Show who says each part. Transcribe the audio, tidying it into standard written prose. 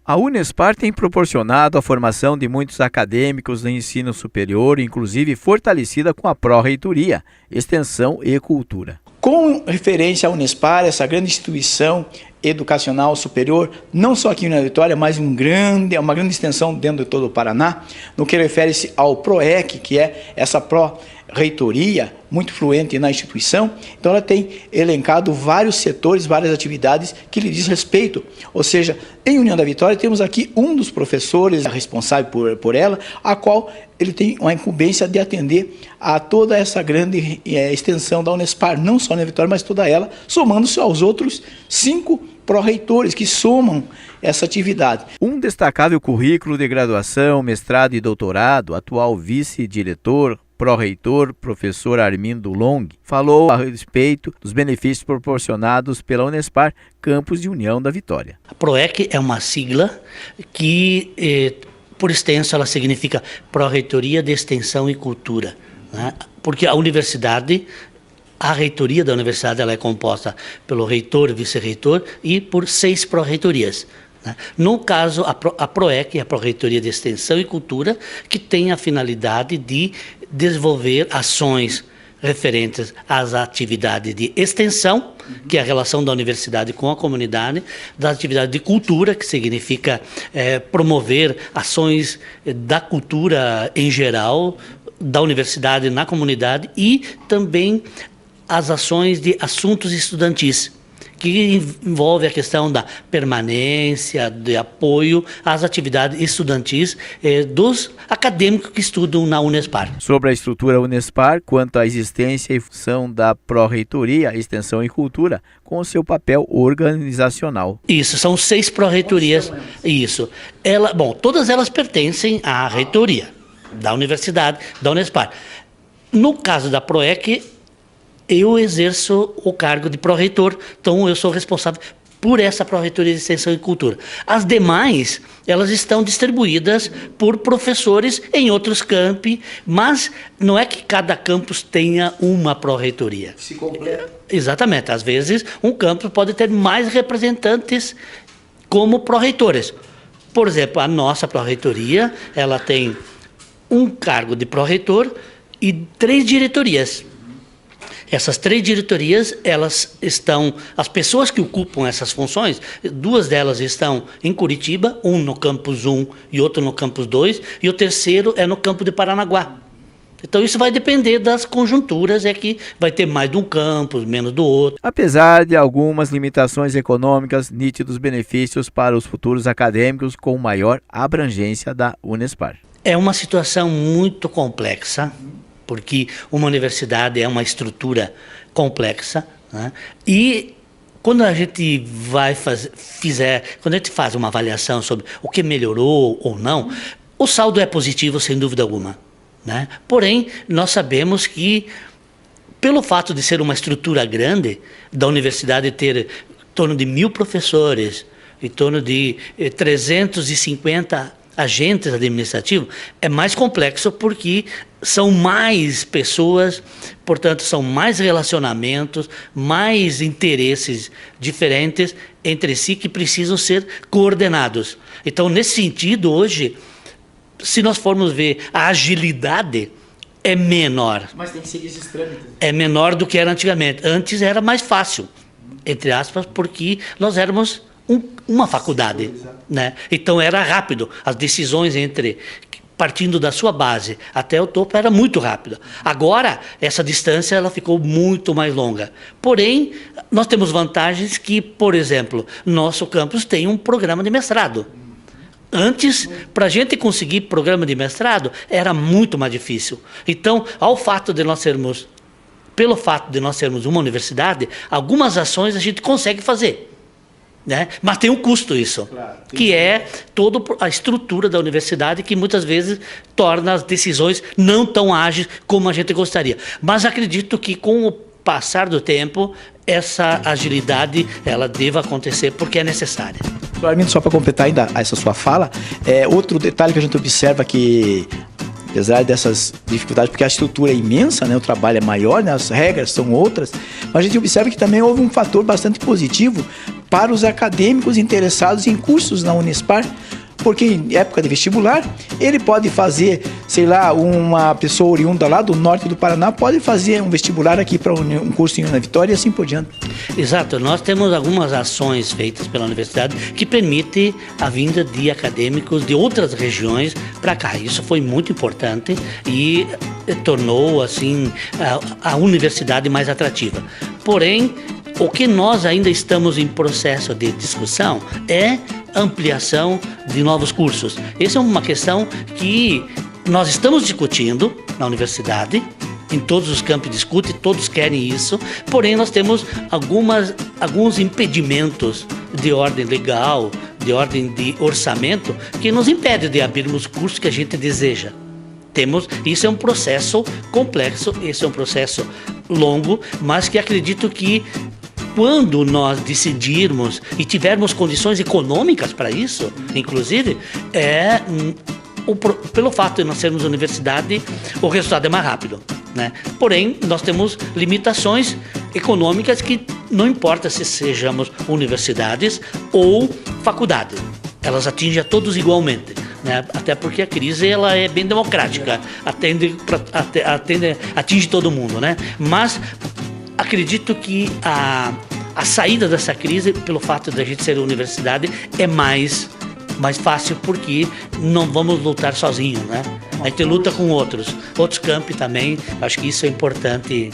Speaker 1: A Unespar tem proporcionado a formação de muitos acadêmicos do ensino superior, inclusive fortalecida com a Pró-Reitoria, Extensão e Cultura.
Speaker 2: Com referência à Unespar, essa grande instituição educacional superior, não só aqui na Vitória, mas uma grande extensão dentro de todo o Paraná, no que refere-se ao PROEC, que é essa pró-reitoria, muito fluente na instituição. Então ela tem elencado vários setores, várias atividades que lhe diz respeito. Ou seja, em União da Vitória temos aqui um dos professores responsável por ela, a qual ele tem uma incumbência de atender a toda essa grande extensão da Unespar, não só na Vitória, mas toda ela, somando-se aos outros 5 pró-reitores que somam essa atividade.
Speaker 1: Um destacável currículo de graduação, mestrado e doutorado, atual vice-diretor, pró-reitor, professor Armindo Long, falou a respeito dos benefícios proporcionados pela Unespar, campus de União da Vitória.
Speaker 3: A PROEC é uma sigla que, por extenso, ela significa Pró-Reitoria de Extensão e Cultura, né? Porque a universidade, a reitoria da universidade, ela é composta pelo reitor, vice-reitor e por 6 pró-reitorias. No caso, a PROEC, a Pró-Reitoria de Extensão e Cultura, que tem a finalidade de desenvolver ações referentes às atividades de extensão, que é a relação da universidade com a comunidade, da atividade de cultura, que significa promover ações da cultura em geral, da universidade na comunidade, e também as ações de assuntos estudantis, que envolve a questão da permanência, de apoio às atividades estudantis dos acadêmicos que estudam na Unespar.
Speaker 1: Sobre a estrutura Unespar, quanto à existência e função da Pró-Reitoria, Extensão e Cultura, com o seu papel organizacional.
Speaker 3: Isso, são 6 pró-reitorias. Isso. Todas elas pertencem à reitoria da universidade, da Unespar. No caso da PROEC, eu exerço o cargo de pró-reitor, então eu sou responsável por essa Pró-Reitoria de Extensão e Cultura. As demais, elas estão distribuídas por professores em outros campi, mas não é que cada campus tenha uma Pró-Reitoria.
Speaker 2: Se completa.
Speaker 3: Exatamente. Às vezes, um campus pode ter mais representantes como pró-reitores. Por exemplo, a nossa Pró-Reitoria, ela tem um cargo de pró-reitor e 3 diretorias. Essas 3 diretorias, as pessoas que ocupam essas funções, 2 delas estão em Curitiba, um no campus 1 e outro no campus 2, e o terceiro é no campo de Paranaguá. Então isso vai depender das conjunturas, que vai ter mais de um campus, menos do outro.
Speaker 1: Apesar de algumas limitações econômicas, nítidos benefícios para os futuros acadêmicos com maior abrangência da Unespar.
Speaker 3: É uma situação muito complexa, porque uma universidade é uma estrutura complexa, né? E quando a gente quando a gente faz uma avaliação sobre o que melhorou ou não, o saldo é positivo, sem dúvida alguma, né? Porém, nós sabemos que, pelo fato de ser uma estrutura grande, da universidade ter em torno de 1.000 professores, em torno de 350 agentes administrativos, é mais complexo porque são mais pessoas, portanto, são mais relacionamentos, mais interesses diferentes entre si que precisam ser coordenados. Então, nesse sentido, hoje, se nós formos ver a agilidade, é menor.
Speaker 2: Mas tem que seguir esses trâmites.
Speaker 3: É menor do que era antigamente. Antes era mais fácil, entre aspas, porque nós éramos uma faculdade, né? Então era rápido, as decisões partindo da sua base até o topo era muito rápida. Agora essa distância ela ficou muito mais longa. Porém, nós temos vantagens que, por exemplo, nosso campus tem um programa de mestrado. Antes, para a gente conseguir programa de mestrado, era muito mais difícil. Então, pelo fato de nós sermos uma universidade, algumas ações a gente consegue fazer, né? Mas tem um custo isso, claro, que é toda a estrutura da universidade, que muitas vezes torna as decisões não tão ágeis como a gente gostaria. Mas acredito que com o passar do tempo, essa agilidade ela deva acontecer porque é necessária.
Speaker 2: Armindo, só para completar ainda essa sua fala, outro detalhe que a gente observa que, apesar dessas dificuldades, porque a estrutura é imensa, né, o trabalho é maior, né, as regras são outras, mas a gente observa que também houve um fator bastante positivo para os acadêmicos interessados em cursos na Unespar, porque em época de vestibular, ele pode fazer, sei lá, uma pessoa oriunda lá do norte do Paraná, pode fazer um vestibular aqui para um curso em Una Vitória e assim por diante.
Speaker 3: Exato, nós temos algumas ações feitas pela universidade que permitem a vinda de acadêmicos de outras regiões para cá. Isso foi muito importante e tornou, assim, a universidade mais atrativa. Porém, o que nós ainda estamos em processo de discussão é ampliação de novos cursos. Essa é uma questão que nós estamos discutindo na universidade, em todos os campos discute, todos querem isso, porém nós temos alguns impedimentos de ordem legal, de ordem de orçamento, que nos impede de abrirmos cursos que a gente deseja. Isso é um processo complexo, esse é um processo longo, mas que acredito que quando nós decidirmos e tivermos condições econômicas para isso, inclusive, pelo fato de nós sermos universidade, o resultado é mais rápido, né? Porém, nós temos limitações econômicas que não importa se sejamos universidades ou faculdades, elas atingem a todos igualmente, né? Até porque a crise ela é bem democrática, atinge todo mundo, né? Mas acredito que a saída dessa crise, pelo fato de a gente ser universidade, é mais fácil, porque não vamos lutar sozinhos, né? A gente luta com outros campos também. Acho que isso é importante